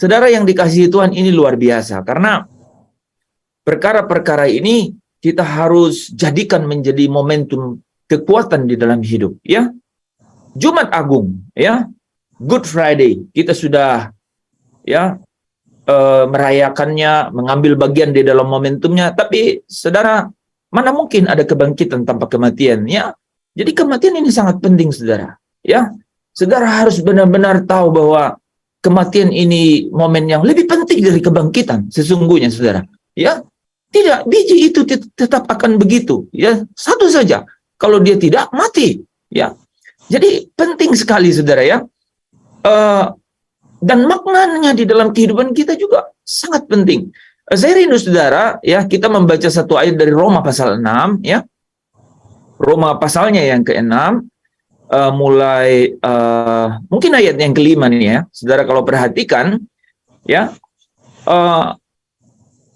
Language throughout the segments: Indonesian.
Saudara yang dikasihi Tuhan, ini luar biasa. Karena perkara-perkara ini kita harus jadikan menjadi momentum kekuatan di dalam hidup. Ya, Jumat Agung, ya, Good Friday, kita sudah ya merayakannya, mengambil bagian di dalam momentumnya. Tapi saudara, mana mungkin ada kebangkitan tanpa kematian? Ya, jadi kematian ini sangat penting, saudara. Ya, saudara harus benar-benar tahu bahwa kematian ini momen yang lebih penting dari kebangkitan sesungguhnya, saudara. Ya, tidak, biji itu tetap akan begitu. Ya, satu saja. Kalau dia tidak, mati. Ya, jadi penting sekali, saudara, ya. Dan maknanya di dalam kehidupan kita juga sangat penting. Saya rindu, saudara, ya, kita membaca satu ayat dari Roma pasal 6, ya. Roma pasalnya yang ke-6, mulai mungkin ayat yang ke-5 nih, ya. Saudara kalau perhatikan, ya,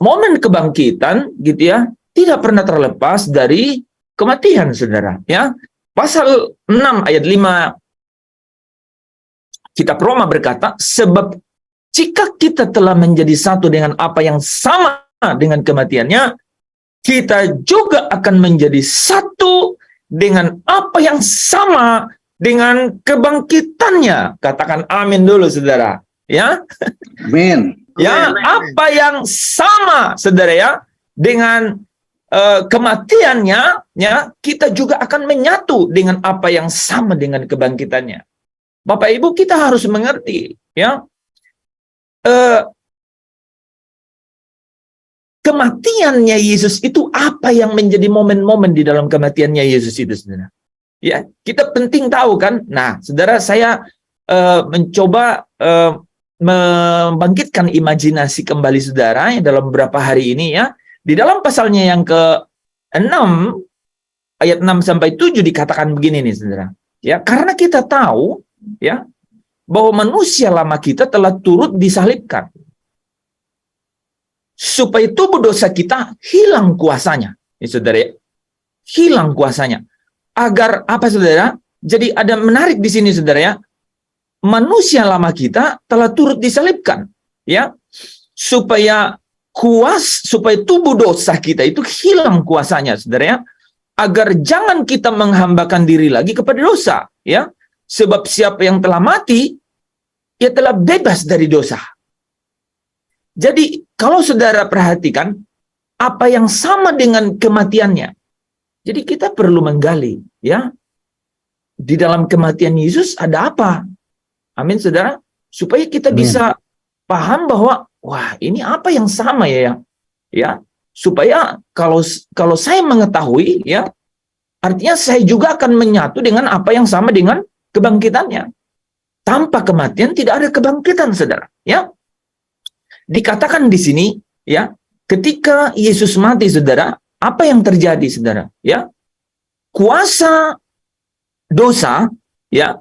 momen kebangkitan gitu ya tidak pernah terlepas dari kematian, saudara, ya. Pasal 6 ayat 5 kitab Roma berkata, sebab jika kita telah menjadi satu dengan apa yang sama dengan kematiannya, kita juga akan menjadi satu dengan apa yang sama dengan kebangkitannya. Katakan amin dulu, saudara. Ya, Amin. ya, apa yang sama, saudara, ya, dengan kematiannya, ya, kita juga akan menyatu dengan apa yang sama dengan kebangkitannya. Bapak Ibu, kita harus mengerti, ya, kematiannya Yesus itu apa yang menjadi momen-momen di dalam kematiannya Yesus itu, saudara. Ya, kita penting tahu kan. Nah, saudara, saya mencoba membangkitkan imajinasi kembali, saudara, yang dalam beberapa hari ini, ya, di dalam pasalnya yang ke-6 ayat 6 sampai 7 dikatakan begini nih, saudara. Ya, karena kita tahu, ya, bahwa manusia lama kita telah turut disalibkan supaya tubuh dosa kita hilang kuasanya, ya, saudara, ya. Hilang kuasanya. Agar apa, saudara? Jadi ada menarik di sini, saudara, ya. Manusia lama kita telah turut disalibkan, ya, supaya tubuh dosa kita itu hilang kuasanya, saudara, ya. Agar jangan kita menghambakan diri lagi kepada dosa, ya. Sebab siapa yang telah mati, ia telah bebas dari dosa. Jadi, kalau saudara perhatikan, apa yang sama dengan kematiannya. Jadi kita perlu menggali, ya. Di dalam kematian Yesus ada apa? Amin, saudara. Supaya kita bisa paham bahwa, wah, ini apa yang sama, ya. Ya, supaya kalau saya mengetahui, ya, artinya saya juga akan menyatu dengan apa yang sama dengan kebangkitannya. Tanpa kematian tidak ada kebangkitan, saudara. Ya, dikatakan di sini, ya, ketika Yesus mati, saudara, apa yang terjadi, saudara? Ya, kuasa dosa, ya,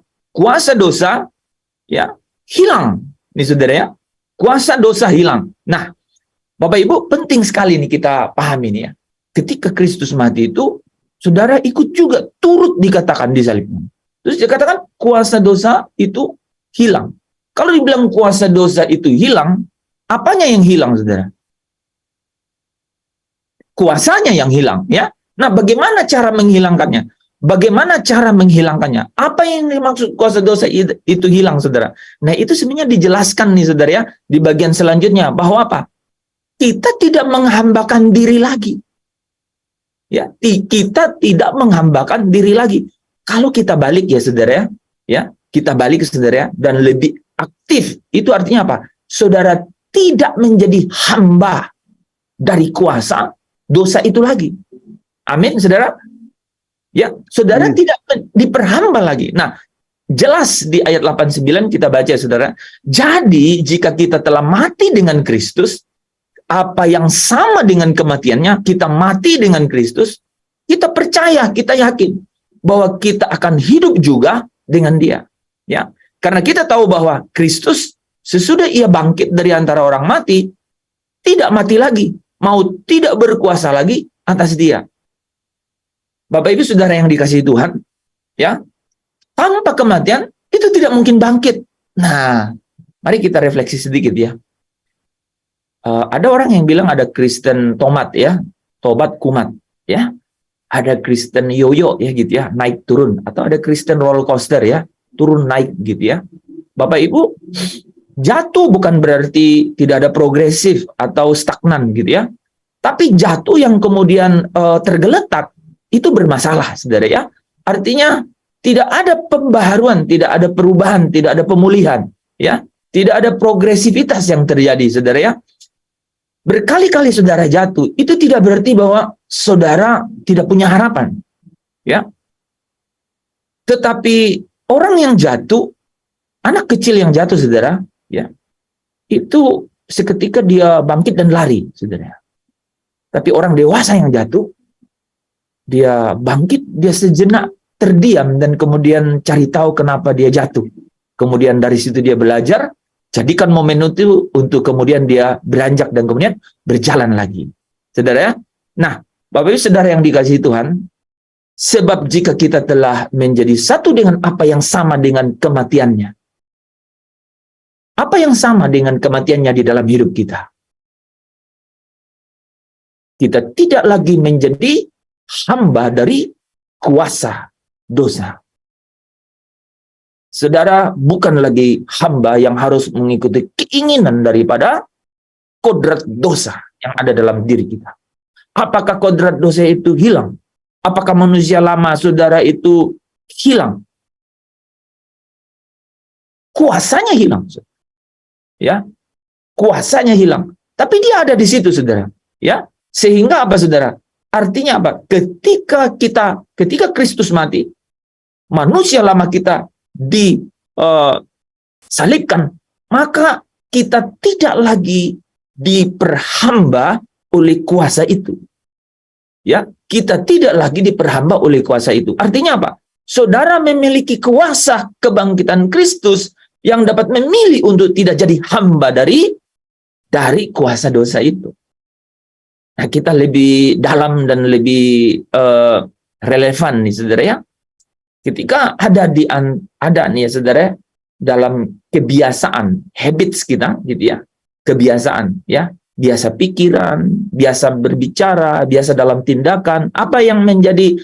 ya, hilang, nih, saudara, ya. Kuasa dosa hilang. Nah, Bapak Ibu, penting sekali nih kita pahami nih, ya. Ketika Kristus mati itu, saudara ikut juga turut dikatakan disalibkan. Terus dikatakan kuasa dosa itu hilang. Kalau dibilang kuasa dosa itu hilang, apanya yang hilang, saudara? Kuasanya yang hilang, ya. Nah, bagaimana cara menghilangkannya? Bagaimana cara menghilangkannya? Apa yang dimaksud kuasa dosa itu hilang, saudara? Nah, itu sebenarnya dijelaskan nih, saudara, ya, di bagian selanjutnya, bahwa apa? Kita tidak menghambakan diri lagi. Ya, kita tidak menghambakan diri lagi. Kalau kita balik, ya, saudara, ya, kita balik, saudara, dan lebih aktif, itu artinya apa? Saudara tidak menjadi hamba dari kuasa dosa itu lagi. Amin, saudara. Ya, saudara tidak diperhamba lagi. Nah, jelas di ayat 89 kita baca, saudara. Jadi, jika kita telah mati dengan Kristus, apa yang sama dengan kematiannya, kita mati dengan Kristus, kita percaya, kita yakin bahwa kita akan hidup juga dengan Dia. Ya, karena kita tahu bahwa Kristus sesudah Ia bangkit dari antara orang mati, tidak mati lagi, maut tidak berkuasa lagi atas Dia. Bapak Ibu saudara yang dikasihi Tuhan, ya, tanpa kematian itu tidak mungkin bangkit. Nah, Mari kita refleksi sedikit ya. Ada orang yang bilang ada Kristen tomat ya, tobat kumat ya. Ada Kristen yoyo ya gitu ya, naik turun, atau ada Kristen roller coaster ya, turun naik gitu ya. Bapak Ibu, jatuh bukan berarti tidak ada progresif atau stagnan gitu ya. Tapi jatuh yang kemudian tergeletak itu bermasalah, saudara ya. Artinya tidak ada pembaharuan, tidak ada perubahan, tidak ada pemulihan, ya. Tidak ada progresivitas yang terjadi, saudara ya. Berkali-kali saudara jatuh, itu tidak berarti bahwa saudara tidak punya harapan, ya. Tetapi orang yang jatuh, anak kecil yang jatuh, saudara, ya, itu seketika dia bangkit dan lari, saudara. Tapi orang dewasa yang jatuh, dia bangkit, dia sejenak terdiam dan kemudian cari tahu kenapa dia jatuh. Kemudian dari situ dia belajar, jadikan momen itu untuk kemudian dia beranjak dan kemudian berjalan lagi. Saudara ya? Nah, Bapak Ibu saudara yang dikasihi Tuhan, sebab jika kita telah menjadi satu dengan apa yang sama dengan kematiannya. Apa yang sama dengan kematiannya di dalam hidup kita? Kita tidak lagi menjadi hamba dari kuasa dosa. Saudara bukan lagi hamba yang harus mengikuti keinginan daripada kodrat dosa yang ada dalam diri kita. Apakah kodrat dosa itu hilang? Apakah manusia lama saudara itu hilang? Kuasanya hilang. Ya, kuasanya hilang. Tapi dia ada di situ, saudara. Ya, sehingga apa, saudara? Artinya apa? Ketika Kristus mati, manusia lama kita disalibkan, maka kita tidak lagi diperhamba oleh kuasa itu. Ya, kita tidak lagi diperhamba oleh kuasa itu. Artinya apa? Saudara memiliki kuasa kebangkitan Kristus yang dapat memilih untuk tidak jadi hamba dari kuasa dosa itu. Nah, kita lebih dalam dan lebih relevan nih, saudara ya. Ketika ada nih ya, saudara, dalam kebiasaan, habits kita, gitu ya, kebiasaan, ya, biasa pikiran, biasa berbicara, biasa dalam tindakan, apa yang menjadi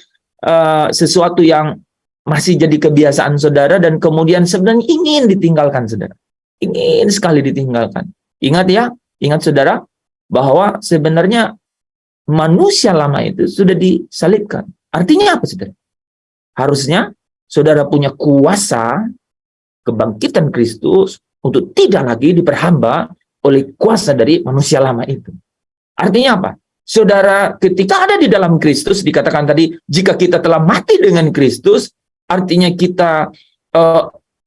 sesuatu yang masih jadi kebiasaan saudara dan kemudian sebenarnya ingin ditinggalkan, saudara. Ingin sekali ditinggalkan. Ingat ya, ingat saudara, bahwa sebenarnya manusia lama itu sudah disalibkan. Artinya apa, saudara? Harusnya saudara punya kuasa kebangkitan Kristus untuk tidak lagi diperhamba oleh kuasa dari manusia lama itu. Artinya apa? Saudara ketika ada di dalam Kristus, dikatakan tadi, jika kita telah mati dengan Kristus, artinya kita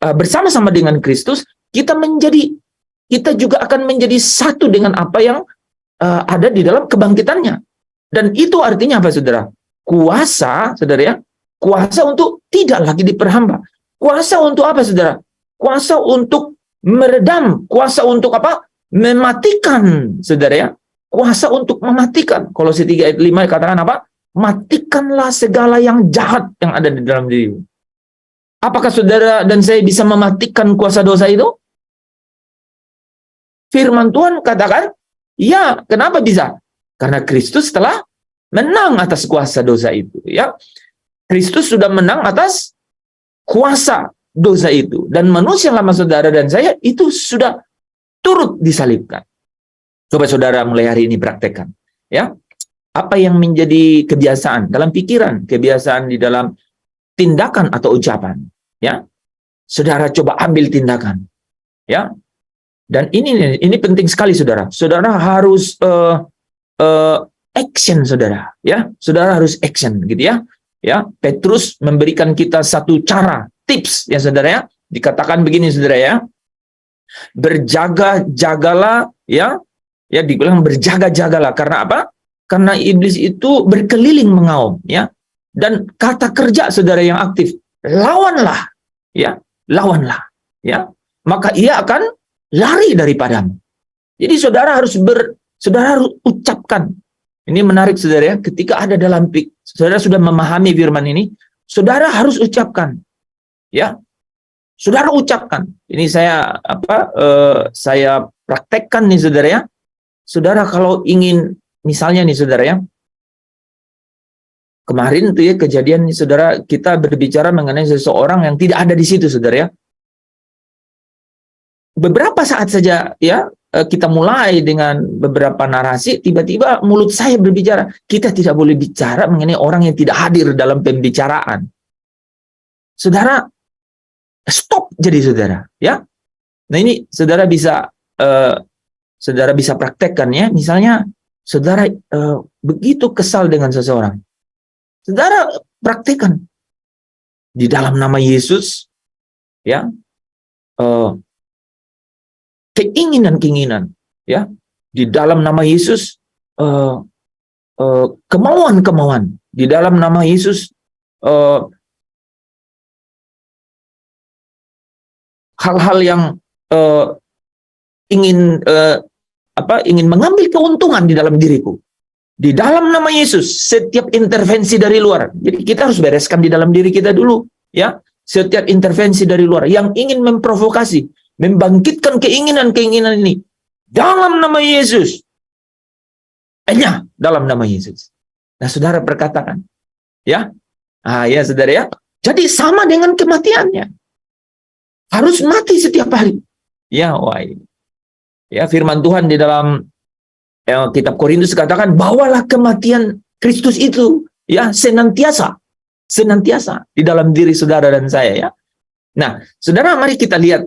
bersama-sama dengan Kristus, kita juga akan menjadi satu dengan apa yang ada di dalam kebangkitannya. Dan itu artinya apa, saudara? Kuasa, saudara ya, kuasa untuk tidak lagi diperhamba. Kuasa untuk apa, saudara? Kuasa untuk meredam, kuasa untuk apa? Mematikan, saudara ya. Kuasa untuk mematikan. Kolose 3 ayat 5 katakan apa? Matikanlah segala yang jahat yang ada di dalam dirimu. Apakah saudara dan saya bisa mematikan kuasa dosa itu? Firman Tuhan katakan, ya, kenapa bisa? Karena Kristus telah menang atas kuasa dosa itu, ya. Kristus sudah menang atas kuasa dosa itu, dan manusia lama saudara dan saya itu sudah turut disalibkan. Coba saudara mulai hari ini praktekkan, ya. Apa yang menjadi kebiasaan dalam pikiran, kebiasaan di dalam tindakan atau ucapan, ya. Saudara coba ambil tindakan, ya. Dan ini penting sekali, saudara. Saudara harus action, saudara, ya. Saudara harus action, gitu ya. Ya, Petrus memberikan kita satu cara, tips, ya saudara ya. Dikatakan begini, saudara ya. Berjaga-jagalah, ya. Ya, dibilang berjaga-jagalah. Karena apa? Karena iblis itu berkeliling mengaum, ya. Dan kata kerja saudara yang aktif, lawanlah, ya. Lawanlah, ya. Maka ia akan lari daripadamu. Jadi saudara harus ucapkan. Ini menarik, saudara ya. Ketika ada dalam saudara sudah memahami firman ini, saudara harus ucapkan, ya. Saudara ucapkan. Ini saya praktekkan nih saudara ya. Saudara kalau ingin, misalnya nih saudara ya, kemarin tuh ya kejadian nih saudara, kita berbicara mengenai seseorang yang tidak ada di situ saudara ya. Beberapa saat saja ya, kita mulai dengan beberapa narasi, tiba-tiba mulut saya berbicara. Kita tidak boleh bicara mengenai orang yang tidak hadir dalam pembicaraan. Saudara, stop jadi saudara ya. Nah ini saudara bisa praktekkan ya. Misalnya saudara begitu kesal dengan seseorang, saudara praktekkan di dalam nama Yesus ya. Keinginan-keinginan ya, di dalam nama Yesus, kemauan-kemauan di dalam nama Yesus, hal-hal yang ingin mengambil keuntungan di dalam diriku, di dalam nama Yesus. Setiap intervensi dari luar, jadi kita harus bereskan di dalam diri kita dulu ya. Setiap intervensi dari luar yang ingin memprovokasi, membangkitkan keinginan-keinginan ini, dalam nama Yesus, dalam nama Yesus. Nah saudara perkatakan ya, ya saudara ya. Jadi sama dengan kematiannya, harus mati setiap hari ya. Ya, firman Tuhan di dalam kitab Korintus katakan, bawalah kematian Kristus itu ya senantiasa di dalam diri saudara dan saya ya. Nah saudara, mari kita lihat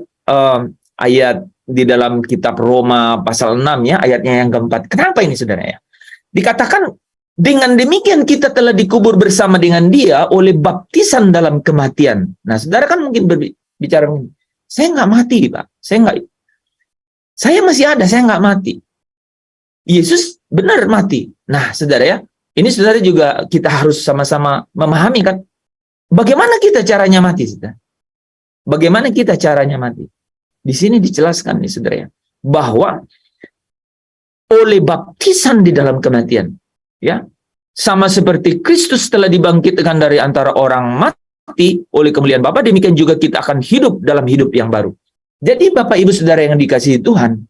ayat di dalam kitab Roma pasal 6 ya, ayatnya yang keempat. Kenapa ini saudara ya? Dikatakan, dengan demikian kita telah dikubur bersama dengan dia oleh baptisan dalam kematian. Nah saudara kan mungkin berbicara, saya nggak mati Pak, saya masih ada, saya nggak mati. Yesus benar mati. Nah saudara ya, ini saudara juga kita harus sama-sama memahami kan, bagaimana kita caranya mati saudara? Bagaimana kita caranya mati? Di sini dijelaskan nih saudara ya, bahwa oleh baptisan di dalam kematian ya, sama seperti Kristus telah dibangkitkan dari antara orang mati oleh kemuliaan Bapa, demikian juga kita akan hidup dalam hidup yang baru. Jadi Bapak Ibu Saudara yang dikasihi Tuhan,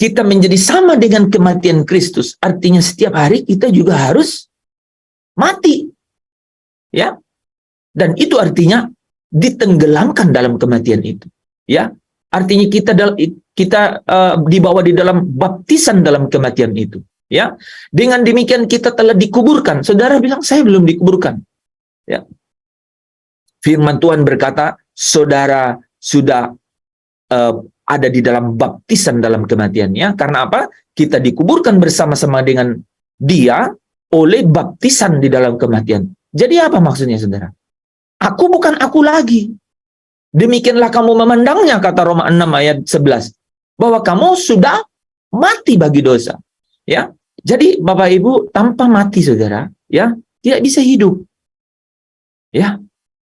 kita menjadi sama dengan kematian Kristus, artinya setiap hari kita juga harus mati ya. Dan itu artinya ditenggelamkan dalam kematian itu ya. Artinya kita dibawa di dalam baptisan dalam kematian itu ya. Dengan demikian kita telah dikuburkan. Saudara bilang, saya belum dikuburkan ya. Firman Tuhan berkata, saudara sudah ada di dalam baptisan dalam kematiannya. Karena apa? Kita dikuburkan bersama-sama dengan dia oleh baptisan di dalam kematian. Jadi apa maksudnya saudara? Aku bukan aku lagi. Demikianlah kamu memandangnya, kata Roma 6 ayat 11. Bahwa kamu sudah mati bagi dosa. Ya. Jadi Bapak Ibu, tanpa mati saudara, ya, tidak bisa hidup. Ya.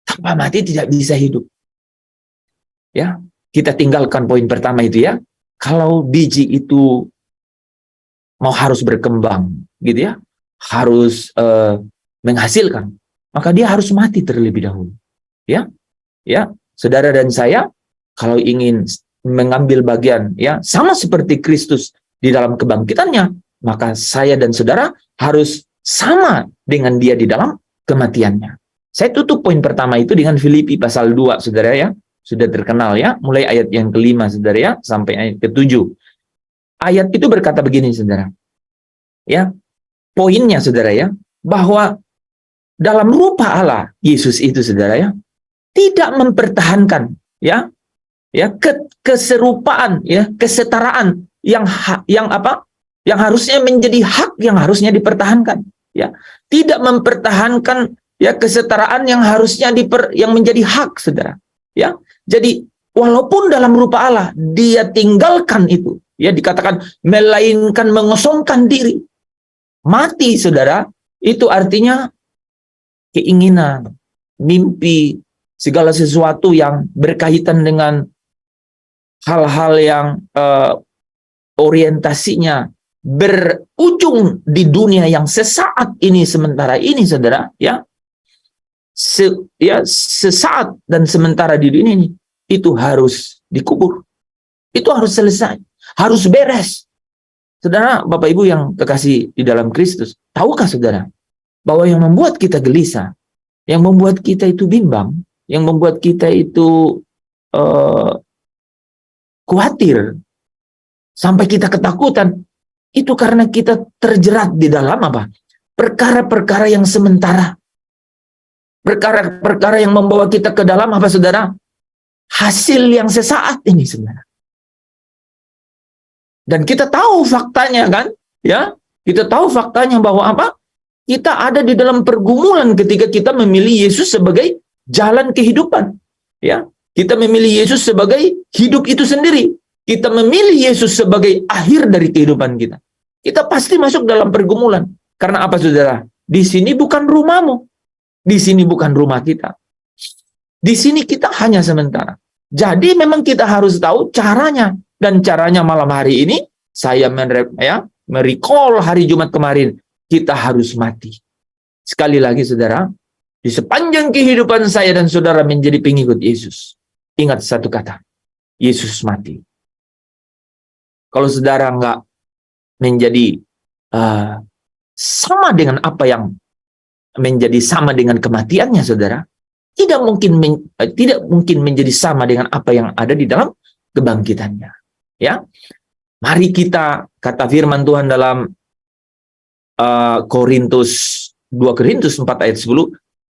Tanpa mati tidak bisa hidup. Ya. Kita tinggalkan poin pertama itu ya. Kalau biji itu harus berkembang gitu ya, harus menghasilkan, maka dia harus mati terlebih dahulu. Ya. Ya. Saudara dan saya, kalau ingin mengambil bagian, ya, sama seperti Kristus di dalam kebangkitannya, maka saya dan saudara harus sama dengan dia di dalam kematiannya. Saya tutup poin pertama itu dengan Filipi pasal 2, saudara ya. Sudah terkenal ya, mulai ayat yang kelima, saudara ya, sampai ayat ke-7. Ayat itu berkata begini, saudara. Ya, poinnya, saudara ya, bahwa dalam rupa Allah, Yesus itu, saudara ya, tidak mempertahankan ya keserupaan ya, kesetaraan yang harusnya menjadi hak yang harusnya dipertahankan ya, tidak mempertahankan ya kesetaraan yang harusnya yang menjadi hak saudara ya. Jadi walaupun dalam rupa Allah dia tinggalkan itu ya, dikatakan melainkan mengosongkan diri, mati saudara, itu artinya keinginan, mimpi, segala sesuatu yang berkaitan dengan hal-hal yang orientasinya berujung di dunia yang sesaat ini, sementara ini, saudara, ya. sesaat dan sementara di dunia ini, itu harus dikubur. Itu harus selesai, harus beres. Saudara, Bapak Ibu yang kekasih di dalam Kristus, tahukah saudara bahwa yang membuat kita gelisah, yang membuat kita itu bimbang, yang membuat kita itu khawatir, sampai kita ketakutan, itu karena kita terjerat di dalam apa? Perkara-perkara yang sementara. Perkara-perkara yang membawa kita ke dalam apa, saudara? Hasil yang sesaat ini, saudara. Dan kita tahu faktanya, kan? Ya, kita tahu faktanya bahwa apa? Kita ada di dalam pergumulan ketika kita memilih Yesus sebagai jalan kehidupan. Ya, kita memilih Yesus sebagai hidup itu sendiri. Kita memilih Yesus sebagai akhir dari kehidupan kita. Kita pasti masuk dalam pergumulan. Karena apa, saudara? Di sini bukan rumahmu. Di sini bukan rumah kita. Di sini kita hanya sementara. Jadi memang kita harus tahu caranya. Dan caranya malam hari ini, saya merecall hari Jumat kemarin, kita harus mati. Sekali lagi, saudara, di sepanjang kehidupan saya dan saudara menjadi pengikut Yesus, ingat satu kata, Yesus mati. Kalau saudara nggak menjadi sama dengan apa yang menjadi sama dengan kematiannya, saudara, tidak mungkin menjadi sama dengan apa yang ada di dalam kebangkitannya. Ya, mari kita, kata firman Tuhan dalam 2 Korintus 4 ayat 10,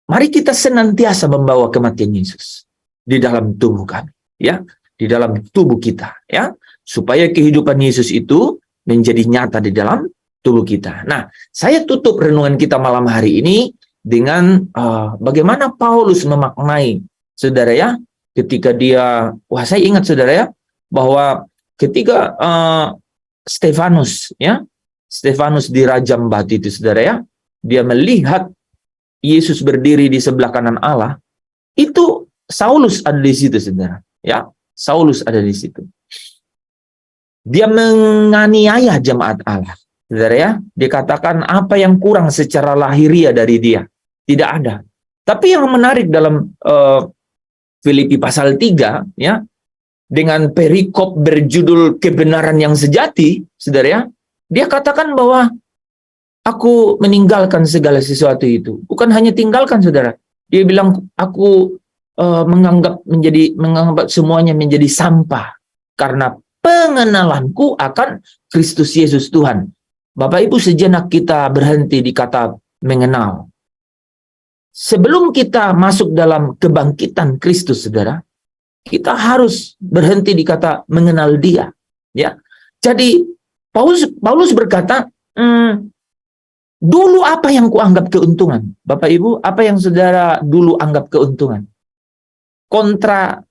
mari kita senantiasa membawa kematian Yesus di dalam tubuh kami, ya, di dalam tubuh kita, ya, supaya kehidupan Yesus itu menjadi nyata di dalam tubuh kita. Nah, saya tutup renungan kita malam hari ini dengan bagaimana Paulus memaknai, saudara, ya, ketika dia, saya ingat, saudara, ya, bahwa ketika Stefanus dirajam batu itu, saudara, ya, dia melihat Yesus berdiri di sebelah kanan Allah, itu Saulus ada di situ, saudara, ya, Saulus ada di situ. Dia menganiaya jemaat Allah, saudara, ya. Dia katakan apa yang kurang secara lahiriah dari dia, tidak ada. Tapi yang menarik dalam Filipi pasal 3, ya, dengan perikop berjudul kebenaran yang sejati, saudara, ya, dia katakan bahwa aku meninggalkan segala sesuatu itu. Bukan hanya tinggalkan, saudara. Dia bilang, aku menganggap semuanya menjadi sampah karena pengenalanku akan Kristus Yesus Tuhan. Bapak Ibu, sejenak kita berhenti di kata mengenal. Sebelum kita masuk dalam kebangkitan Kristus, saudara, kita harus berhenti di kata mengenal Dia, ya. Jadi Paulus berkata, dulu apa yang kuanggap keuntungan, Bapak Ibu, apa yang saudara dulu anggap keuntungan? Kontra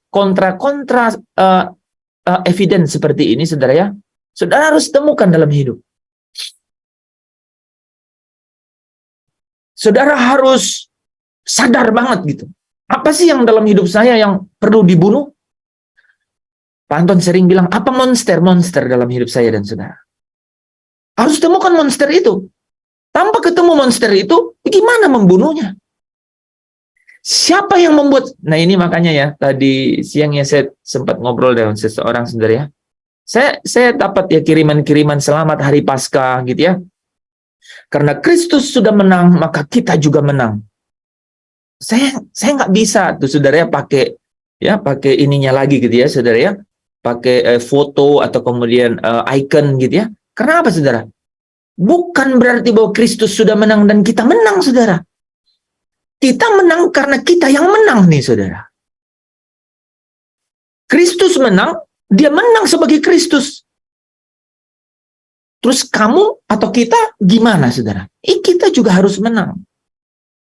evidence seperti ini, saudara, ya, saudara harus temukan dalam hidup. Saudara harus sadar banget gitu. Apa sih yang dalam hidup saya yang perlu dibunuh? Pak Anton sering bilang, apa monster dalam hidup saya dan saudara? Harus temukan monster itu. Tanpa ketemu monster itu, bagaimana membunuhnya? Siapa yang membuat? Nah, ini makanya, ya, tadi siangnya saya sempat ngobrol dengan seseorang, saudara, ya. Saya dapat, ya, kiriman-kiriman selamat hari Paskah gitu, ya. Karena Kristus sudah menang, maka kita juga menang. Saya nggak bisa tuh, saudara, ya, pakai ininya lagi gitu, ya, saudara, ya, pakai foto atau kemudian icon gitu, ya. Karena apa, saudara? Bukan berarti bahwa Kristus sudah menang dan kita menang, saudara. Kita menang karena kita yang menang nih, saudara. Kristus menang, dia menang sebagai Kristus. Terus kamu atau kita gimana, saudara? Kita juga harus menang.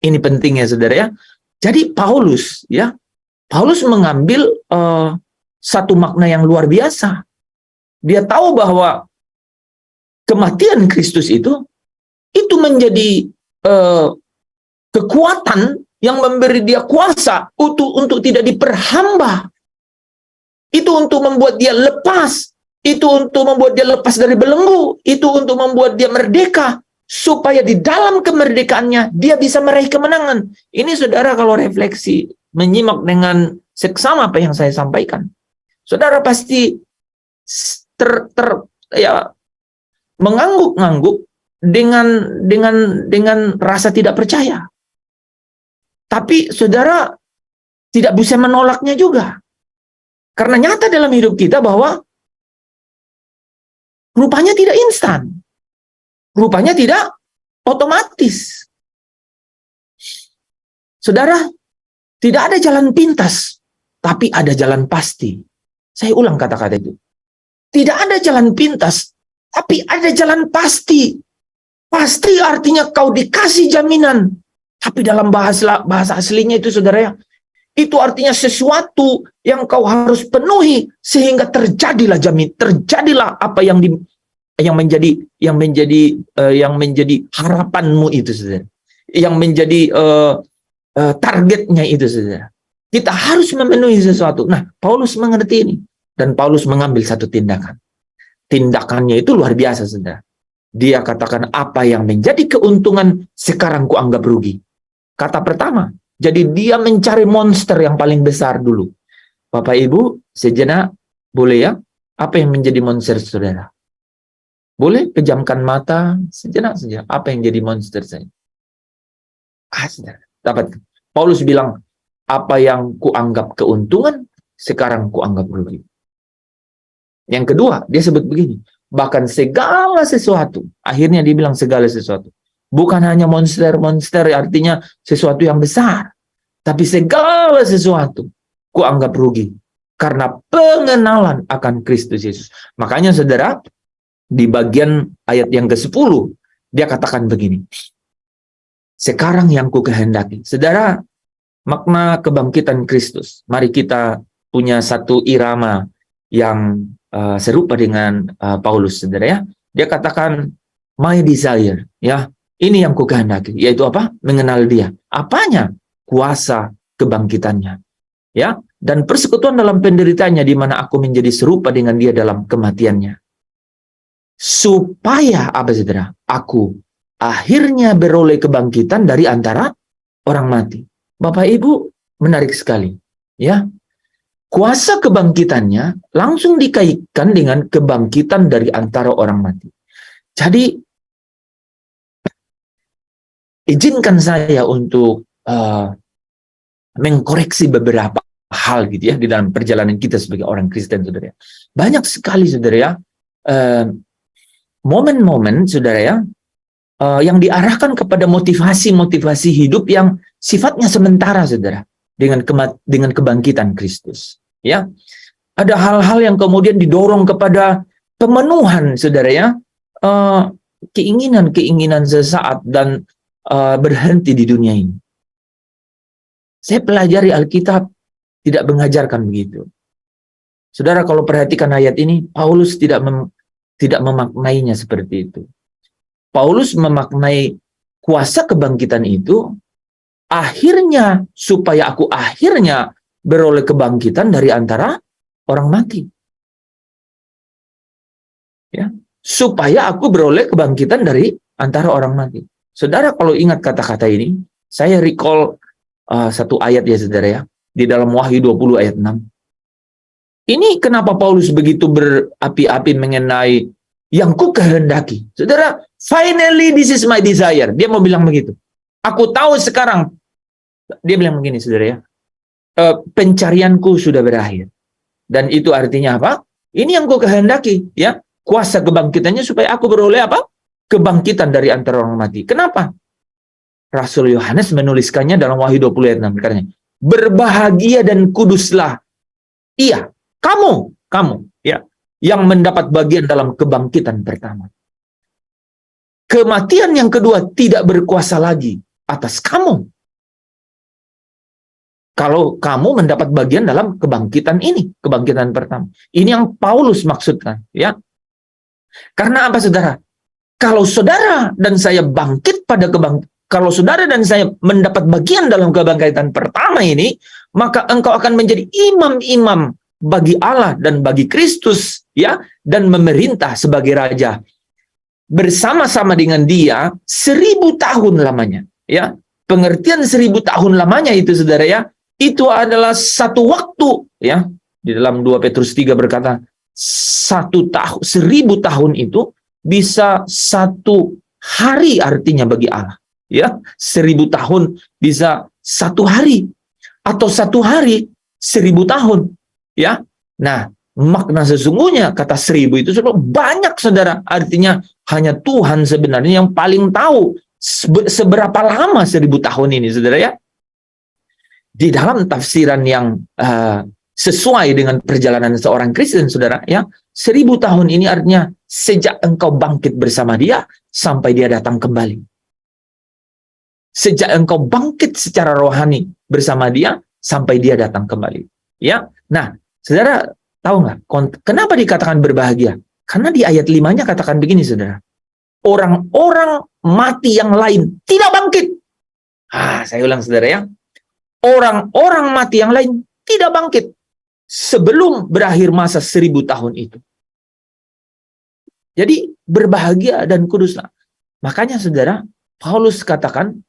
Ini pentingnya, saudara, ya. Jadi Paulus mengambil satu makna yang luar biasa. Dia tahu bahwa kematian Kristus itu menjadi kekuatan yang memberi dia kuasa untuk tidak diperhamba. Itu untuk membuat dia lepas. Itu untuk membuat dia lepas dari belenggu. Itu untuk membuat dia merdeka. supaya di dalam kemerdekaannya dia bisa meraih kemenangan. Ini saudara kalau refleksi, menyimak dengan seksama apa yang saya sampaikan, saudara pasti ya mengangguk-ngangguk dengan rasa tidak percaya. Tapi saudara tidak bisa menolaknya juga. Karena nyata dalam hidup kita bahwa rupanya tidak instan. Rupanya tidak otomatis. Saudara, tidak ada jalan pintas, tapi ada jalan pasti. Saya ulang kata-kata itu. Tidak ada jalan pintas, tapi ada jalan pasti. Pasti artinya kau dikasih jaminan. Tapi dalam bahasa aslinya itu saudara ya, itu artinya sesuatu yang kau harus penuhi sehingga terjadilah apa yang menjadi harapanmu itu saudara. Yang menjadi targetnya itu saudara. Kita harus memenuhi sesuatu. Nah, Paulus mengerti ini dan Paulus mengambil satu tindakan. Tindakannya itu luar biasa saudara. Dia katakan apa yang menjadi keuntungan sekarang kuanggap rugi. Kata pertama, jadi dia mencari monster yang paling besar dulu. Bapak Ibu, sejenak boleh ya? Apa yang menjadi monster saudara? Boleh pejamkan mata sejenak saja. Apa yang jadi monster saya? Saudara, dapat. Paulus bilang, apa yang kuanggap keuntungan, sekarang kuanggap rugi. Yang kedua, dia sebut begini, bahkan segala sesuatu. Akhirnya dia bilang segala sesuatu. Bukan hanya monster-monster, artinya sesuatu yang besar. Tapi segala sesuatu kuanggap rugi. Karena pengenalan akan Kristus Yesus. Makanya saudara, di bagian ayat yang ke-10, dia katakan begini. Sekarang yang kukehendaki. Saudara, makna kebangkitan Kristus. Mari kita punya satu irama yang serupa dengan Paulus, saudara ya. Dia katakan, my desire, ya. Ini yang kukehendaki, yaitu apa? Mengenal dia. Apanya? Kuasa kebangkitannya. Ya, dan persekutuan dalam penderitaannya di mana aku menjadi serupa dengan dia dalam kematiannya. Supaya apa saudara? Aku akhirnya beroleh kebangkitan dari antara orang mati. Bapak Ibu, menarik sekali. Ya, kuasa kebangkitannya langsung dikaitkan dengan kebangkitan dari antara orang mati. Jadi, izinkan saya untuk mengkoreksi beberapa hal gitu ya di dalam perjalanan kita sebagai orang Kristen, saudara. Banyak sekali, saudara ya, momen-momen, saudara ya, yang diarahkan kepada motivasi-motivasi hidup yang sifatnya sementara, saudara, dengan kebangkitan Kristus. Ya, ada hal-hal yang kemudian didorong kepada pemenuhan, saudara ya, keinginan-keinginan sesaat dan berhenti di dunia ini. Saya pelajari Alkitab tidak mengajarkan begitu. Saudara, kalau perhatikan ayat ini, Paulus tidak memaknainya seperti itu. Paulus memaknai kuasa kebangkitan itu akhirnya supaya aku akhirnya beroleh kebangkitan dari antara orang mati. Ya, supaya aku beroleh kebangkitan dari antara orang mati. Saudara, kalau ingat kata-kata ini, saya recall satu ayat ya saudara ya, di dalam Wahyu 20 ayat 6. Ini kenapa Paulus begitu berapi-api mengenai yang ku kehendaki. Saudara, finally this is my desire. Dia mau bilang begitu. Aku tahu sekarang. Dia bilang begini saudara ya, pencarianku sudah berakhir. Dan itu artinya apa? Ini yang ku kehendaki ya. Kuasa kebangkitannya supaya aku beroleh apa? Kebangkitan dari antara orang mati. Kenapa? Rasul Yohanes menuliskannya dalam Wahyu 20 ayat 6. Karena berbahagia dan kuduslah. Iya, kamu ya, yang mendapat bagian dalam kebangkitan pertama. Kematian yang kedua tidak berkuasa lagi atas kamu. Kalau kamu mendapat bagian dalam kebangkitan ini, kebangkitan pertama. Ini yang Paulus maksudkan, ya. Karena apa saudara? Kalau saudara dan saya bangkit pada kalau saudara dan saya mendapat bagian dalam kebangkitan pertama ini, maka engkau akan menjadi imam-imam bagi Allah dan bagi Kristus, ya, dan memerintah sebagai raja. bersama-sama dengan dia 1000 tahun lamanya. Ya, pengertian 1000 tahun lamanya itu, saudara ya, itu adalah satu waktu. Ya, di dalam 2 Petrus 3 berkata, 1000 tahun itu bisa satu hari artinya bagi Allah. Ya, 1000 tahun bisa satu hari, atau satu hari 1000 tahun. Ya, nah, makna sesungguhnya kata 1000 itu sudah banyak, saudara. Artinya hanya Tuhan sebenarnya yang paling tahu seberapa lama 1000 tahun ini, saudara ya. Di dalam tafsiran yang sesuai dengan perjalanan seorang Kristen, saudara ya, 1000 tahun ini artinya sejak engkau bangkit bersama dia sampai dia datang kembali. Sejak engkau bangkit secara rohani bersama dia sampai dia datang kembali. Ya, nah, saudara tahu nggak kenapa dikatakan berbahagia? Karena di ayat 5-nya katakan begini, saudara. Orang-orang mati yang lain tidak bangkit. Saya ulang, saudara ya. Orang-orang mati yang lain tidak bangkit sebelum berakhir masa 1000 tahun itu. Jadi berbahagia dan kuduslah. Makanya, saudara, Paulus katakan,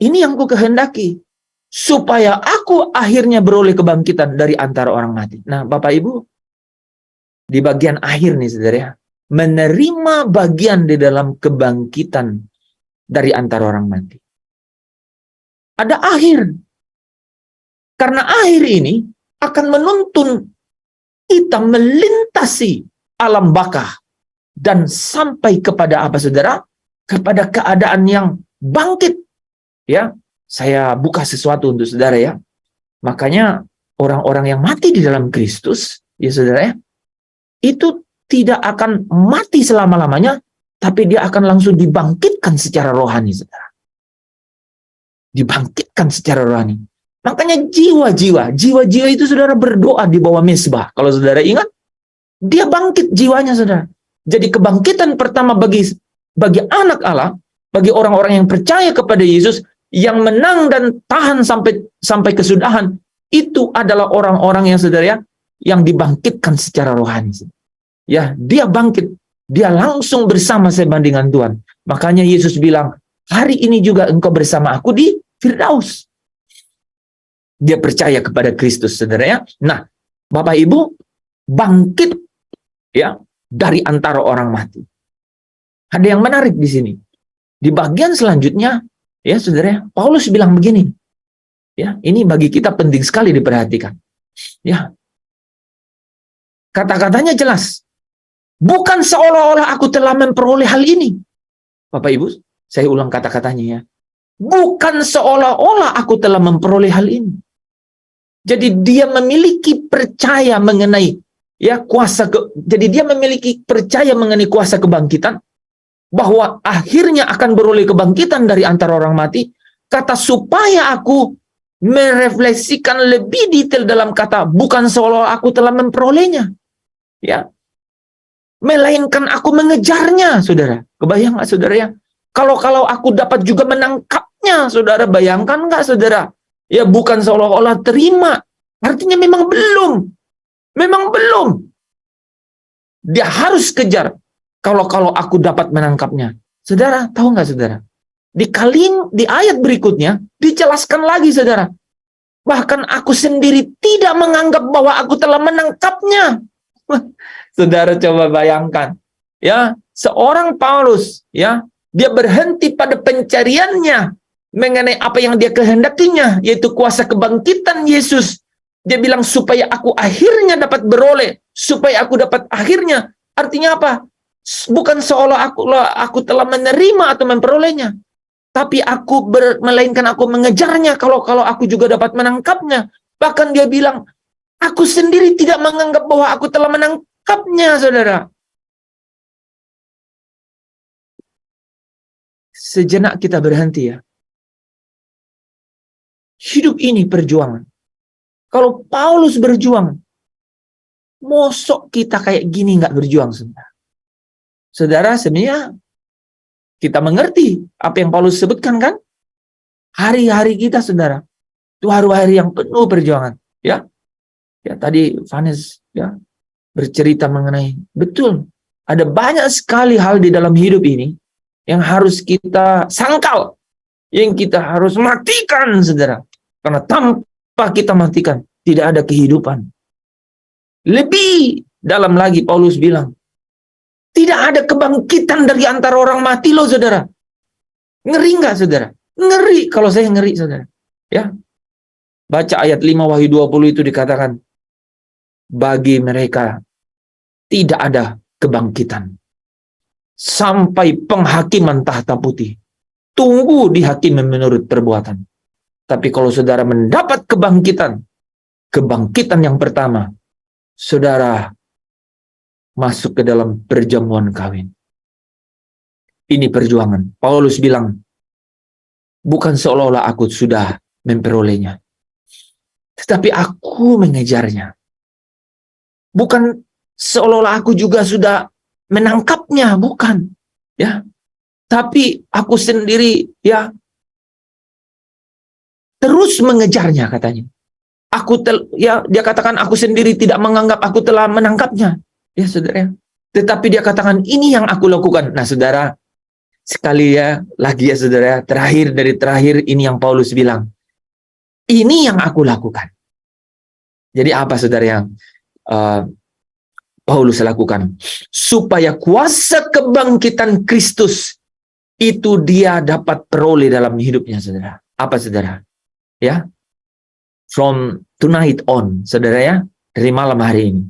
ini yang ku kehendaki, supaya aku akhirnya beroleh kebangkitan dari antara orang mati. Nah, Bapak Ibu, di bagian akhir nih, saudara ya, menerima bagian di dalam kebangkitan dari antara orang mati. Ada akhir. Karena akhir ini akan menuntun kita melintasi alam baka dan sampai kepada apa, saudara? Kepada keadaan yang bangkit. Ya, saya buka sesuatu untuk saudara ya. Makanya orang-orang yang mati di dalam Kristus, ya saudara ya, itu tidak akan mati selama-lamanya, tapi dia akan langsung dibangkitkan secara rohani, saudara. Dibangkitkan secara rohani. Makanya jiwa-jiwa itu, saudara, berdoa di bawah mezbah. Kalau saudara ingat, dia bangkit jiwanya, saudara. Jadi kebangkitan pertama bagi anak Allah, bagi orang-orang yang percaya kepada Yesus, yang menang dan tahan sampai kesudahan, itu adalah orang-orang yang, saudara ya, yang dibangkitkan secara rohani. Ya, dia bangkit, dia langsung bersama sebandingan Tuhan. Makanya Yesus bilang, hari ini juga engkau bersama aku di Firdaus. Dia percaya kepada Kristus, saudara ya. Nah, Bapak Ibu, bangkit ya dari antara orang mati. Ada yang menarik di sini. Di bagian selanjutnya, ya saudara, Paulus bilang begini. Ya, ini bagi kita penting sekali diperhatikan. Ya. Kata-katanya jelas. Bukan seolah-olah aku telah memperoleh hal ini. Bapak Ibu, saya ulang kata-katanya ya. Bukan seolah-olah aku telah memperoleh hal ini. Jadi dia memiliki percaya mengenai ya jadi dia memiliki percaya mengenai kuasa kebangkitan, bahwa akhirnya akan beroleh kebangkitan dari antara orang mati. Kata supaya aku merefleksikan lebih detail dalam kata bukan seolah aku telah memperolehnya, ya, melainkan aku mengejarnya, saudara. Kebayang nggak, saudara ya? Kalau aku dapat juga menangkapnya, saudara, bayangkan nggak, saudara? Ya, bukan seolah-olah terima, artinya memang belum. Dia harus kejar. Kalau aku dapat menangkapnya. Saudara, tahu nggak, saudara? Di ayat berikutnya, dijelaskan lagi, saudara. Bahkan aku sendiri tidak menganggap bahwa aku telah menangkapnya. Saudara, coba bayangkan. Ya, seorang Paulus, ya, dia berhenti pada pencariannya mengenai apa yang dia kehendakinya, yaitu kuasa kebangkitan Yesus. Dia bilang, supaya aku akhirnya dapat beroleh, supaya aku dapat akhirnya. Artinya apa? Bukan seolah aku telah menerima atau memperolehnya, tapi melainkan aku mengejarnya. Kalau aku juga dapat menangkapnya. Bahkan dia bilang, aku sendiri tidak menganggap bahwa aku telah menangkapnya, saudara. Sejenak kita berhenti ya. Hidup ini perjuangan. Kalau Paulus berjuang, mosok kita kayak gini nggak berjuang, saudara? Saudara, sebenarnya kita mengerti apa yang Paulus sebutkan, kan? Hari-hari kita, saudara, itu hari-hari yang penuh perjuangan, ya. Ya, tadi Vanes ya bercerita mengenai betul Ada banyak sekali hal di dalam hidup ini yang harus kita sangkal, yang kita harus matikan, saudara. Karena tanpa kita matikan, tidak ada kehidupan. Lebih dalam lagi Paulus bilang, tidak ada kebangkitan dari antara orang mati loh, saudara. Ngeri nggak, saudara? Ngeri, kalau saya ngeri, saudara. Ya, baca ayat 5 Wahyu 20 itu dikatakan, bagi mereka tidak ada kebangkitan sampai penghakiman tahta putih. Tunggu dihakimi menurut perbuatan. Tapi kalau saudara mendapat kebangkitan yang pertama, saudara masuk ke dalam perjamuan kawin. Ini perjuangan. Paulus bilang, bukan seolah-olah aku sudah memperolehnya, tetapi aku mengejarnya. Bukan seolah-olah aku juga sudah menangkapnya, bukan. Ya, tapi aku sendiri ya terus mengejarnya, katanya. Dia katakan aku sendiri tidak menganggap aku telah menangkapnya. Ya, saudara. Tetapi dia katakan ini yang aku lakukan. Nah, saudara, sekali ya lagi ya, saudara, terakhir dari terakhir ini yang Paulus bilang. Ini yang aku lakukan. Jadi apa, saudara, yang Paulus lakukan? Supaya kuasa kebangkitan Kristus itu dia dapat peroleh dalam hidupnya, saudara. Apa, saudara? Ya, from tonight on, saudara ya, dari malam hari ini.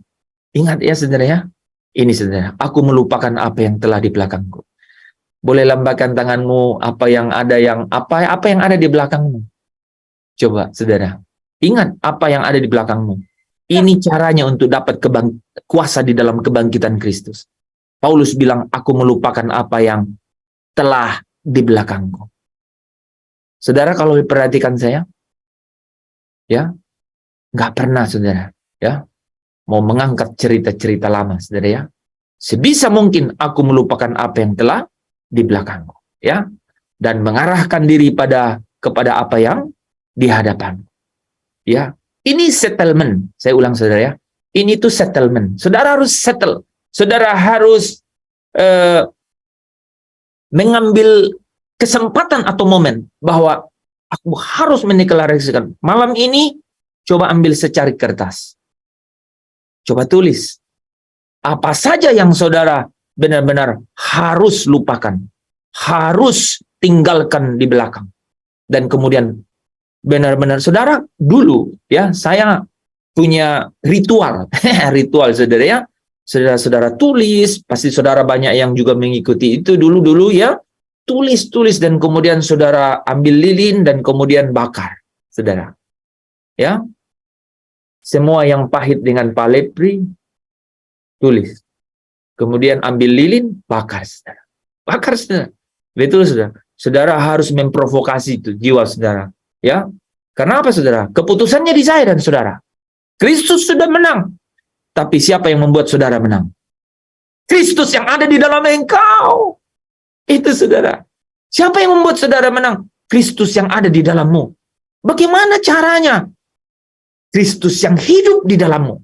Ingat ya, saudara ya, ini, saudara, aku melupakan apa yang telah di belakangku. Boleh lambaikan tanganmu, apa yang ada di belakangmu. Coba, saudara, ingat apa yang ada di belakangmu. Ini caranya untuk dapat kuasa di dalam kebangkitan Kristus. Paulus bilang, aku melupakan apa yang telah di belakangku. Saudara, kalau perhatikan saya, ya, nggak pernah, saudara, ya, mau mengangkat cerita-cerita lama, saudara ya. Sebisa mungkin aku melupakan apa yang telah di belakangku, ya, dan mengarahkan diri kepada apa yang di hadapan. Ya, ini settlement. Saya ulang, saudara ya. Ini tuh settlement. Saudara harus settle. Saudara harus mengambil kesempatan atau momen bahwa aku harus mendeklarasikan malam ini. Coba ambil secari kertas. Coba tulis apa saja yang saudara benar-benar harus lupakan, harus tinggalkan di belakang. Dan kemudian benar-benar, saudara, dulu ya, saya punya ritual. Ritual, saudara ya. Saudara tulis, pasti saudara banyak yang juga mengikuti itu dulu ya. Tulis dan kemudian saudara ambil lilin dan kemudian bakar, saudara. Ya. Semua yang pahit dengan palepri, tulis. Kemudian ambil lilin, bakar, saudara. Bakar, saudara. Betul, saudara. Saudara harus memprovokasi itu jiwa saudara. Ya. Karena apa, saudara? Keputusannya di saya dan saudara. Kristus sudah menang. Tapi siapa yang membuat saudara menang? Kristus yang ada di dalam engkau. Itu, saudara. Siapa yang membuat saudara menang? Kristus yang ada di dalammu. Bagaimana caranya? Kristus yang hidup di dalammu.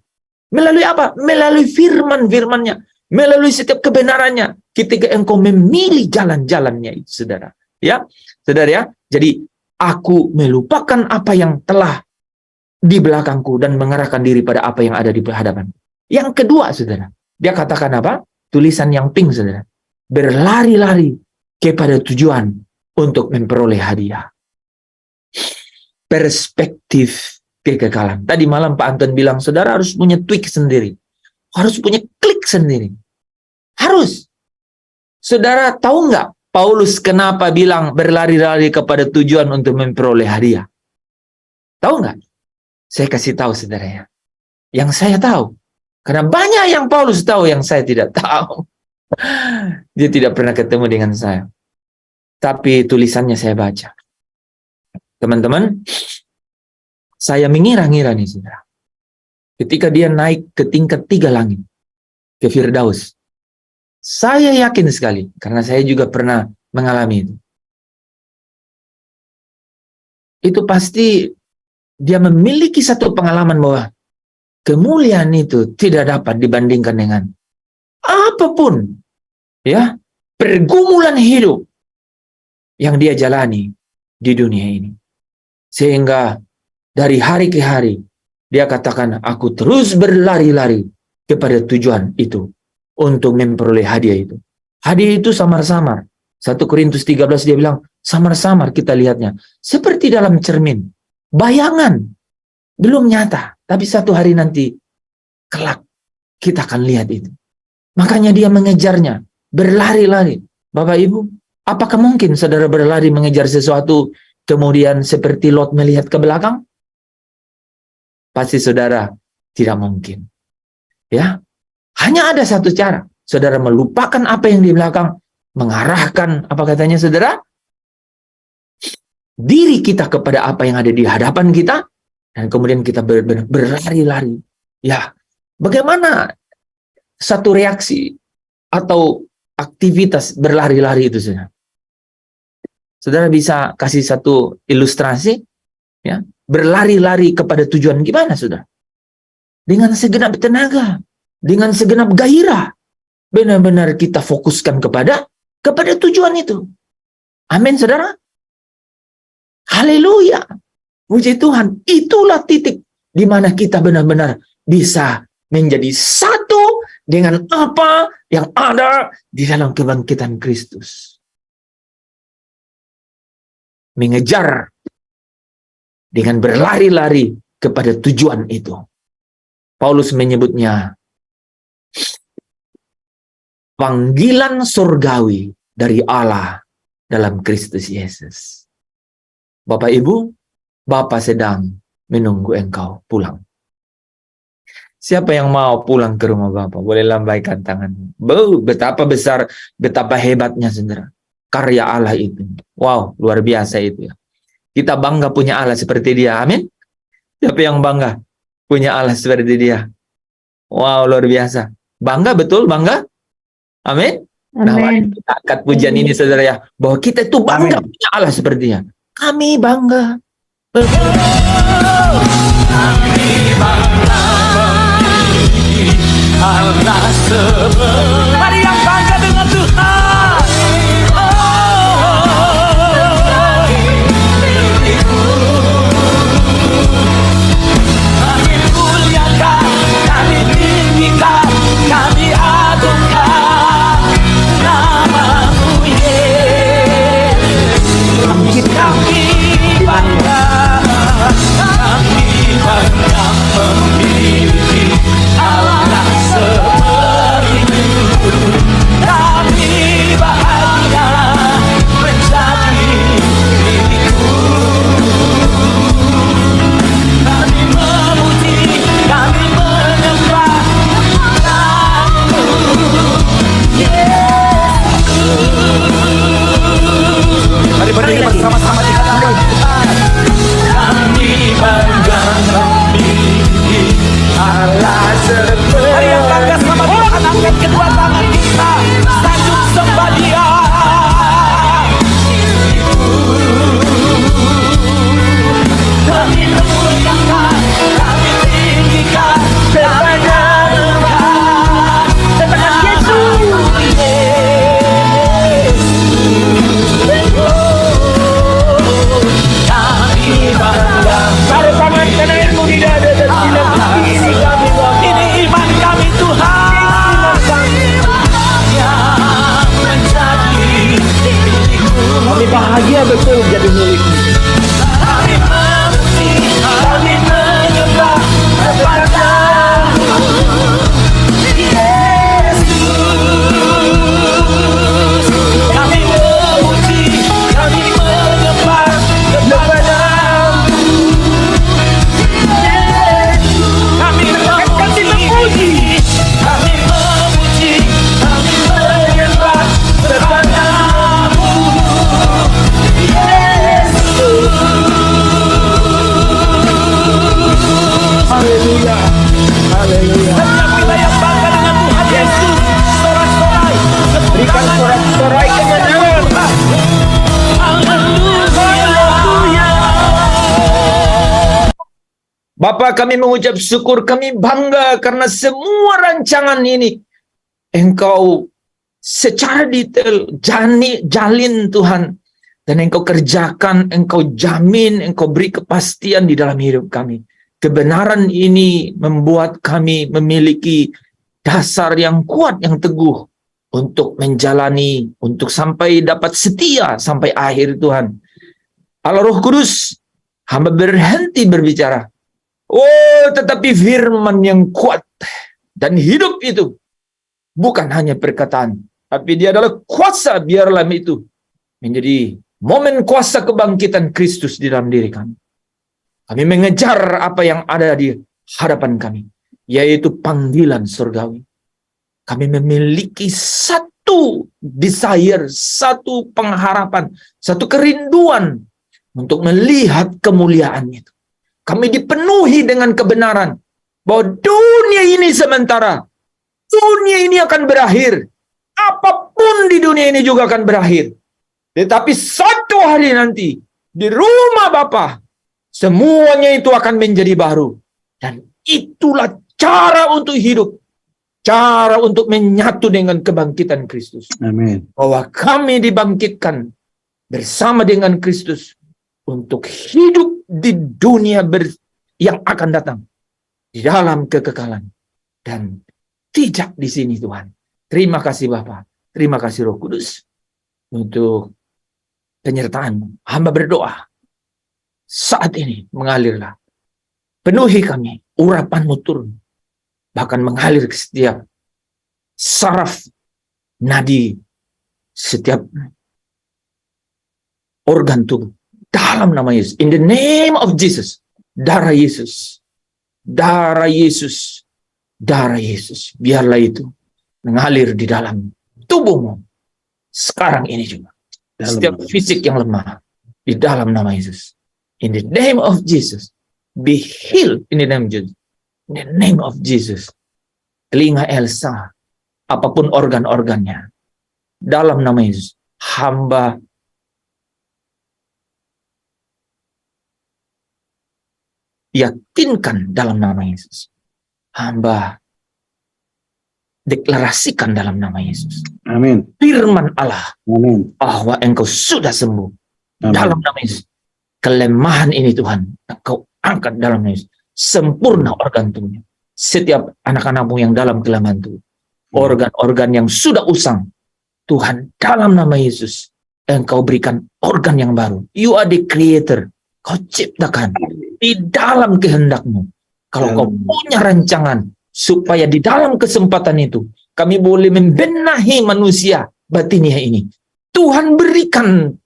Melalui apa? Melalui firman-firmannya. Melalui setiap kebenarannya. Ketika engkau memilih jalan-jalannya itu, saudara. Ya, saudara ya. Jadi, aku melupakan apa yang telah di belakangku dan mengarahkan diri pada apa yang ada di hadapan. Yang kedua, saudara. Dia katakan apa? Tulisan yang pink, saudara. Berlari-lari kepada tujuan untuk memperoleh hadiah. Perspektif kekekalan. Tadi malam Pak Anton bilang, saudara harus punya tweak sendiri. Harus punya klik sendiri. Harus. Saudara tahu nggak Paulus kenapa bilang berlari-lari kepada tujuan untuk memperoleh hadiah? Tahu nggak? Saya kasih tahu, saudara ya. Yang saya tahu. Karena banyak yang Paulus tahu yang saya tidak tahu. Dia tidak pernah ketemu dengan saya. Tapi tulisannya saya baca. Teman-teman, saya mengira-ngira nih, saudara. Ketika dia naik ke tingkat 3 langit, ke Firdaus, saya yakin sekali, karena saya juga pernah mengalami itu. Itu pasti dia memiliki satu pengalaman bahwa kemuliaan itu tidak dapat dibandingkan dengan apapun ya pergumulan hidup yang dia jalani di dunia ini. Sehingga dari hari ke hari dia katakan, aku terus berlari-lari kepada tujuan itu untuk memperoleh hadiah itu. Hadiah itu samar-samar. 1 Korintus 13 dia bilang, samar-samar kita lihatnya. Seperti dalam cermin. Bayangan. Belum nyata. Tapi satu hari nanti, kelak, kita akan lihat itu. Makanya dia mengejarnya. Berlari-lari. Bapak Ibu, apakah mungkin saudara berlari mengejar sesuatu, kemudian seperti Lot melihat ke belakang? Pasti saudara tidak mungkin. Ya, hanya ada satu cara. Saudara melupakan apa yang di belakang, mengarahkan, apa katanya saudara? Diri kita kepada apa yang ada di hadapan kita, dan kemudian kita berlari-lari. Ya, bagaimana satu reaksi atau aktivitas berlari-lari itu saudara? Saudara bisa kasih satu ilustrasi, ya, berlari-lari kepada tujuan gimana, saudara? Dengan segenap tenaga, dengan segenap gairah, benar-benar kita fokuskan kepada tujuan itu. Amin, saudara. Haleluya, puji Tuhan. Itulah titik di mana kita benar-benar bisa menjadi satu dengan apa yang ada di dalam kebangkitan Kristus. Mengejar dengan berlari-lari kepada tujuan itu. Paulus menyebutnya panggilan surgawi dari Allah dalam Kristus Yesus. Bapak Ibu, Bapa sedang menunggu engkau pulang. Siapa yang mau pulang ke rumah Bapa? Boleh lambaikan tanganmu. Betapa besar, betapa hebatnya saudara. Karya Allah itu. Wow, luar biasa itu ya. Kita bangga punya Allah seperti dia. Amin. Siapa yang bangga punya Allah seperti dia? Wow, luar biasa. Bangga, betul bangga? Amin. Nah, mari kita angkat pujian ini saudara ya. Bahwa kita itu bangga punya Allah seperti dia. Kami bangga. Kami bangga. Allah sebenarnya. Mari yang bangga dengan Tuhan. Kami agungkan nama-Mu Yesus. Kami bangga memiliki Allah seperti-Mu. Kami bahagia menjadi milik-Mu. Kami memuji, kami menyembah. Mari berdiri bersama-sama di hadapan Tuhan. Kami bangga memiliki Allah seperti. Mari yang bangga sama Tuhan, angkat kedua tangan kita, sanjung sembah Dia. Kami memuliakan, kami tinggikan, kami ini iman kami Tuhan. Kami bahagia betul jadi milik-Mu. Kami memuji, kami menyembah kepada-Mu Yesus. Kami memuji, kami menyembah kepada-Mu. Kami memuji, kami menyembah kepada-Mu Yesus. Haleluya, haleluya. Setiap kita yang bangga dengan Tuhan Yesus, sorak-sorai, berikan sorak-sorai kemenangan. Haleluya. Bapa, kami mengucap syukur, kami bangga karena semua rancangan ini Engkau secara detail jalin Tuhan, dan Engkau kerjakan, Engkau jamin, Engkau beri kepastian di dalam hidup kami. Kebenaran ini membuat kami memiliki dasar yang kuat, yang teguh untuk menjalani, untuk sampai dapat setia sampai akhir Tuhan. Allah Roh Kudus, hamba berhenti berbicara. Oh, tetapi firman yang kuat dan hidup itu bukan hanya perkataan, tapi dia adalah kuasa. Biarlah itu menjadi momen kuasa kebangkitan Kristus di dalam diri kami. Kami mengejar apa yang ada di hadapan kami, yaitu panggilan surgawi. Kami memiliki satu desire, satu pengharapan, satu kerinduan untuk melihat kemuliaan itu. Kami dipenuhi dengan kebenaran bahwa dunia ini sementara. Dunia ini akan berakhir. Apapun di dunia ini juga akan berakhir. Tetapi satu hari nanti, di rumah Bapa, semuanya itu akan menjadi baru. Dan itulah cara untuk hidup. Cara untuk menyatu dengan kebangkitan Kristus. Amin. Bahwa kami dibangkitkan bersama dengan Kristus untuk hidup di dunia yang akan datang. Di dalam kekekalan. Dan tidak di sini Tuhan. Terima kasih Bapa. Terima kasih Roh Kudus. Untuk penyertaan-Mu. Hamba berdoa. Saat ini mengalirlah. Penuhi kami. Urapan-Mu turun. Bahkan mengalir ke setiap saraf nadi, setiap organ tubuh. Dalam nama Yesus. In the name of Jesus. Darah Yesus. Darah Yesus. Darah Yesus. Biarlah itu mengalir di dalam tubuhmu. Sekarang ini juga. Setiap fisik yang lemah. Di dalam nama Yesus. In the name of Jesus. Be healed in the name of Jesus. In the name of Jesus. Telinga Elsa. Apapun organ-organnya. Dalam nama Yesus. Hamba yakinkan dalam nama Yesus. Hamba deklarasikan dalam nama Yesus. Amin. Firman Allah. Amin. Bahwa engkau sudah sembuh. Amin. Dalam nama Yesus. Kelemahan ini Tuhan, engkau angkat dalam nama Yesus. Sempurna organ tubuhnya. Setiap anak-anakmu yang dalam kelemahan tubuh. Organ-organ yang sudah usang. Tuhan, dalam nama Yesus. Engkau berikan organ yang baru. You are the creator. Kau ciptakan. Di dalam kehendak-Mu. Kalau Kau punya rancangan. Supaya di dalam kesempatan itu. Kami boleh membenahi manusia batiniah ini. Tuhan berikanlah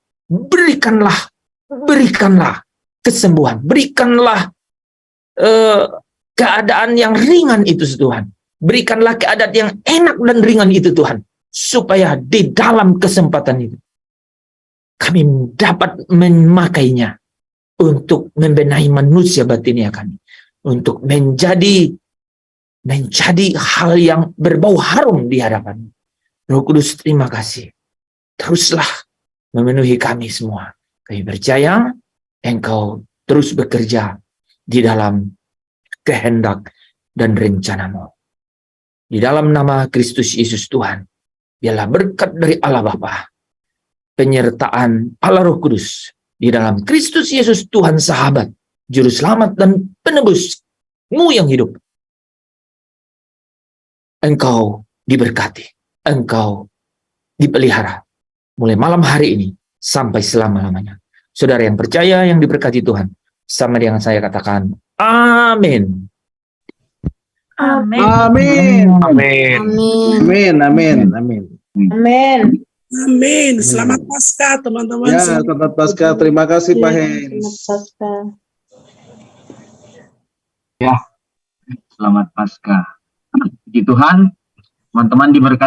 kesembuhan. Berikanlah keadaan yang ringan itu Tuhan. Berikanlah keadaan yang enak dan ringan itu Tuhan. Supaya di dalam kesempatan itu. Kami dapat memakainya. Untuk membenahi manusia batiniah kami. Untuk menjadi hal yang berbau harum di hadapan. Roh Kudus, terima kasih. Teruslah memenuhi kami semua. Kami percaya Engkau terus bekerja di dalam kehendak dan rencana-Mu. Di dalam nama Kristus Yesus Tuhan, biarlah berkat dari Allah Bapa, penyertaan Allah Roh Kudus, di dalam Kristus Yesus Tuhan sahabat, Juru Selamat dan Penebus-Mu yang hidup. Engkau diberkati, Engkau dipelihara, mulai malam hari ini, sampai selama-lamanya. Saudara yang percaya, yang diberkati Tuhan, sama dengan saya katakan, amin. Amin. Amin. Amin. Amin. Amin. Amin. Amin. Amin. Selamat Paskah teman-teman. Ya, selamat Paskah. Terima kasih Pak Hens. Selamat Paskah. Ya, selamat Paskah. Puji Tuhan, teman-teman diberkati.